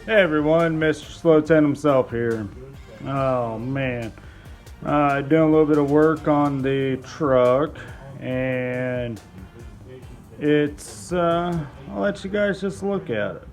Hey everyone, Mr. Slow10 himself here. Oh man, doing a little bit of work on the truck, and I'll let you guys just look at it.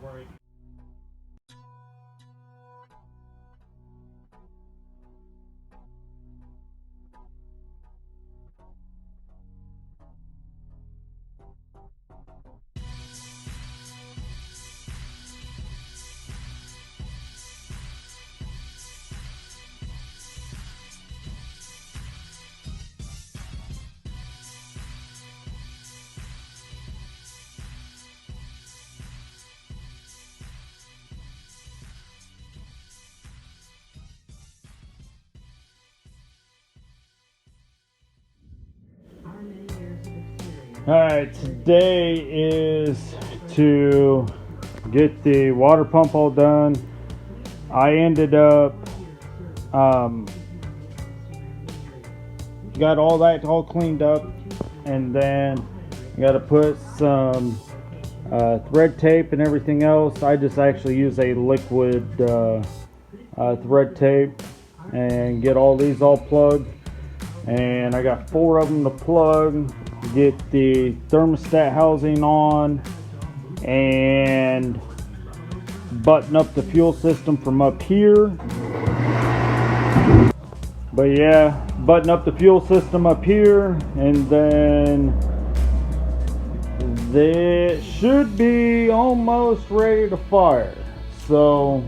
Alright, today is to get the water pump all done. I ended up got all that all cleaned up, and then I got to put some thread tape and everything else. I just actually use a liquid thread tape and get all these all plugged, and I got 4 of them to plug. Get the thermostat housing on and button up the fuel system from up here. But yeah, button up the fuel system up here, and then they should be almost ready to fire. So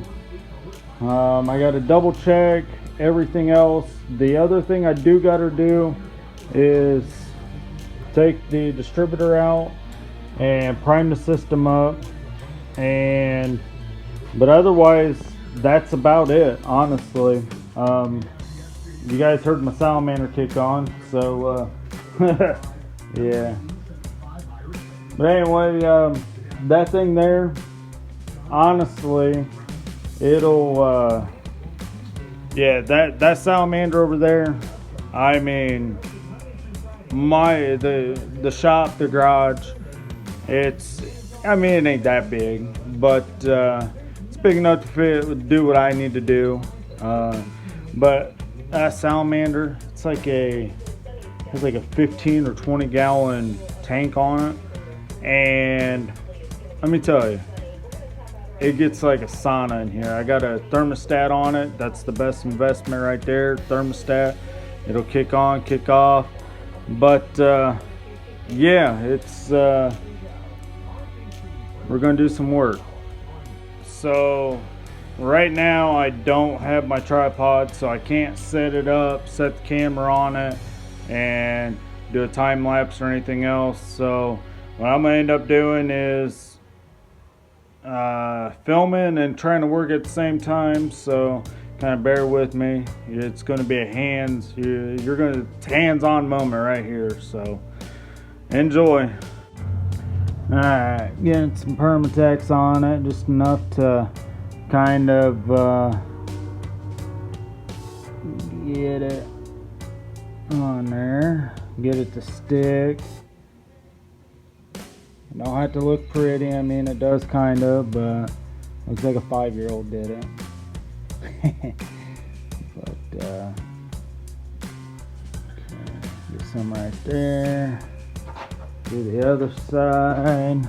I got to double check everything else. The other thing I do got to do is take the distributor out and prime the system up, but otherwise that's about it, honestly. You guys heard my salamander kick on, so yeah. But anyway, that thing there, honestly, it'll yeah, that salamander over there, I mean, the shop, the garage, it ain't that big, but it's big enough to do what I need to do. But that salamander, it's like has like a 15 or 20 gallon tank on it, and let me tell you, it gets like a sauna in here. I got a thermostat on it. That's the best investment right there. Thermostat, it'll kick on, kick off. But yeah, it's we're gonna do some work. So right now I don't have my tripod, so I can't set it up, set the camera on it, and do a time lapse or anything else. So what I'm gonna end up doing is filming and trying to work at the same time. So kind of bear with me. It's going to be a hands-on moment right here, so enjoy. Alright, getting some Permatex on it, just enough to kind of get it on there, get it to stick. It don't have to look pretty, I mean it does kind of, but looks like a 5-year-old did it. But okay, get some right there. Do the other side.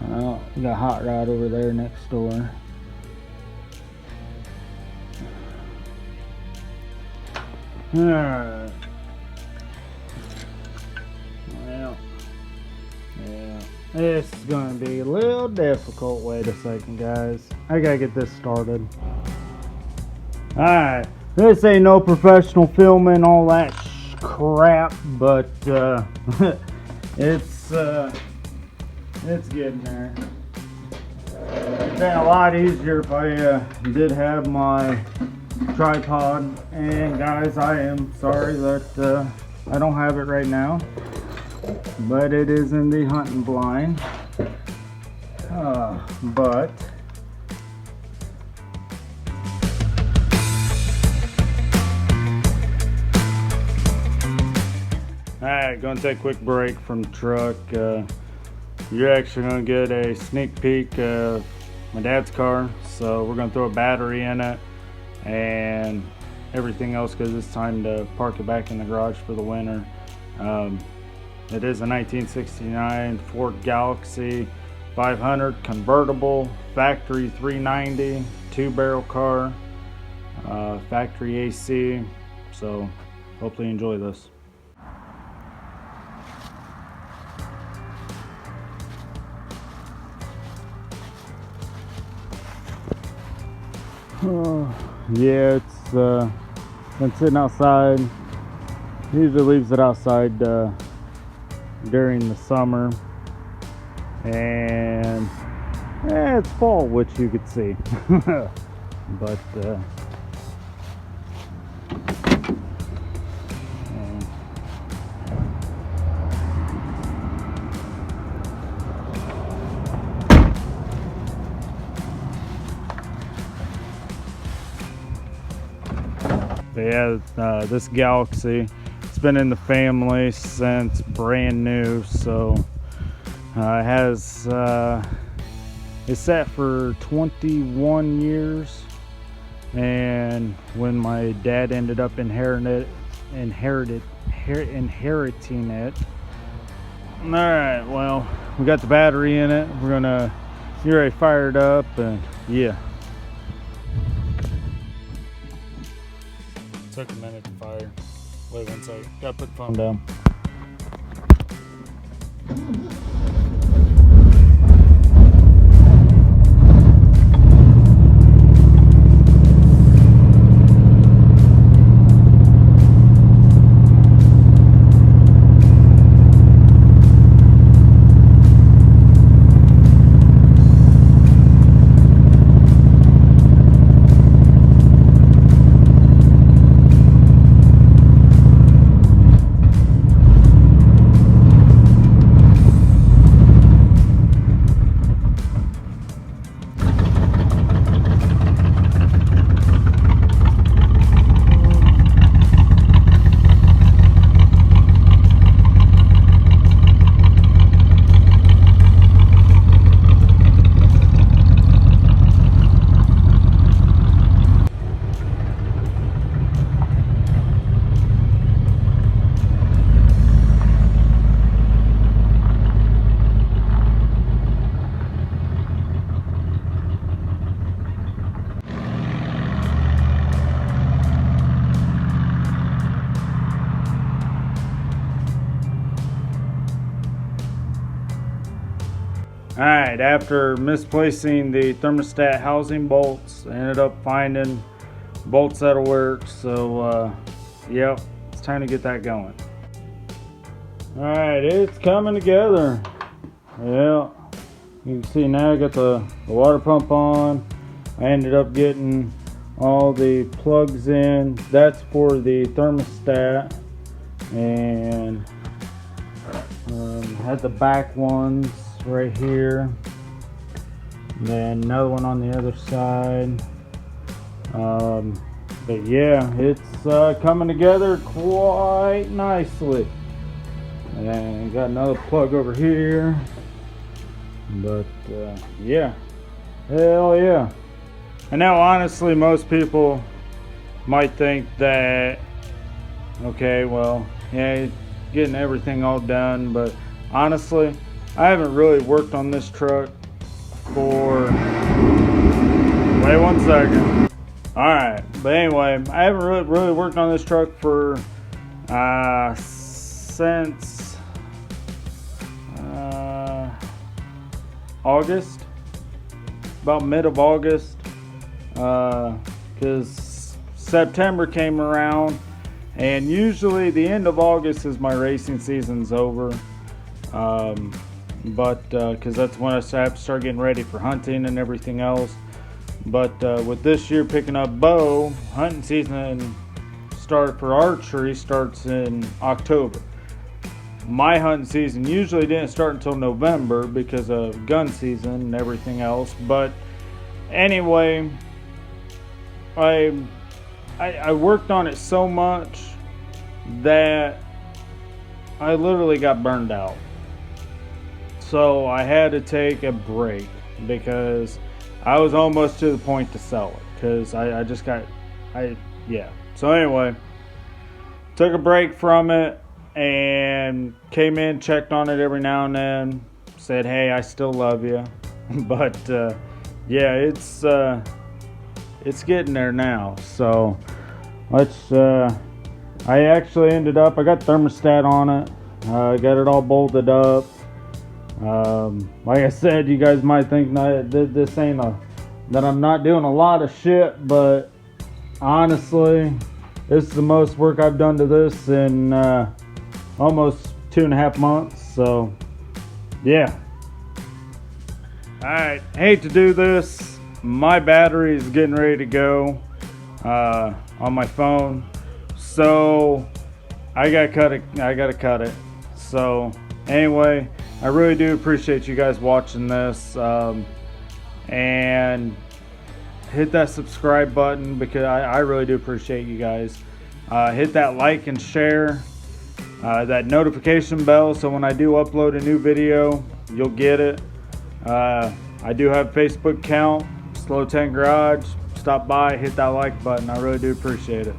Oh, we got a hot rod over there next door. Alright. Well, yeah. This is going to be a little difficult. Wait a second, guys. I gotta get this started. Alright. This ain't no professional filming, all that crap, but it's getting there. It'd been a lot easier if I did have my tripod, and guys, I am sorry that I don't have it right now, but it is in the hunting blind. But Alright, gonna take a quick break from the truck. You're actually gonna get a sneak peek of my dad's car. So we're gonna throw a battery in it and everything else because it's time to park it back in the garage for the winter. It is a 1969 Ford Galaxy 500 convertible, factory 390, 2-barrel car, factory AC. So hopefully you enjoy this. Yeah, it's been sitting outside. Usually leaves it outside during the summer, and it's fall, which you could see. But this Galaxy, it's been in the family since brand new, so it has it's set for 21 years, and when my dad ended up inheriting it. All right, well, we got the battery in it. We're gonna get ready, fired up, and yeah. Took a minute to fire. Wait 1 second. Gotta put the phone down. Alright, after misplacing the thermostat housing bolts, I ended up finding bolts that'll work. So, yep, it's time to get that going. Alright, it's coming together. Yeah, you can see now I got the water pump on. I ended up getting all the plugs in. That's for the thermostat. And had the back ones right here, and then another one on the other side. But yeah, it's coming together quite nicely. And got another plug over here, but yeah, hell yeah. And now honestly, most people might think that, okay, well, yeah, getting everything all done, but honestly, I haven't really worked on this truck for, wait 1 second. Alright, but anyway, I haven't really worked on this truck for, since, August, about mid of August, because September came around, and usually the end of August is my racing season's over. But because that's when I have to start getting ready for hunting and everything else. But with this year picking up bow, hunting season for archery starts in October. My hunting season usually didn't start until November because of gun season and everything else. But anyway, I worked on it so much that I literally got burned out. So I had to take a break because I was almost to the point to sell it because I just got, yeah. So anyway, took a break from it and came in, checked on it every now and then, said, hey, I still love you. But yeah, it's getting there now. So let's, I actually ended up, I got thermostat on it, got it all bolted up. Like I said, you guys might think this ain't that I'm not doing a lot of shit, but honestly, this is the most work I've done to this in almost 2.5 months. So yeah. Alright, hate to do this. My battery is getting ready to go on my phone, so I gotta cut it. So anyway, I really do appreciate you guys watching this, and hit that subscribe button because I really do appreciate you guys. Hit that like and share, that notification bell, so when I do upload a new video, you'll get it. I do have a Facebook account, slow10 Garage. Stop by, hit that like button. I really do appreciate it.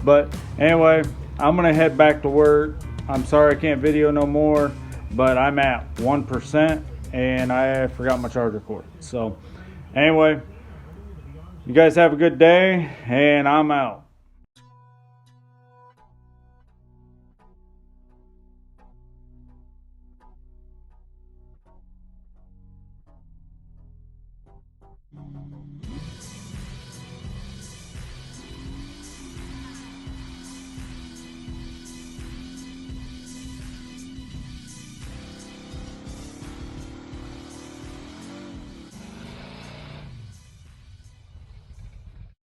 But anyway, I'm gonna head back to work. I'm sorry I can't video no more, but I'm at 1% and I forgot my charger cord. So anyway, you guys have a good day and I'm out.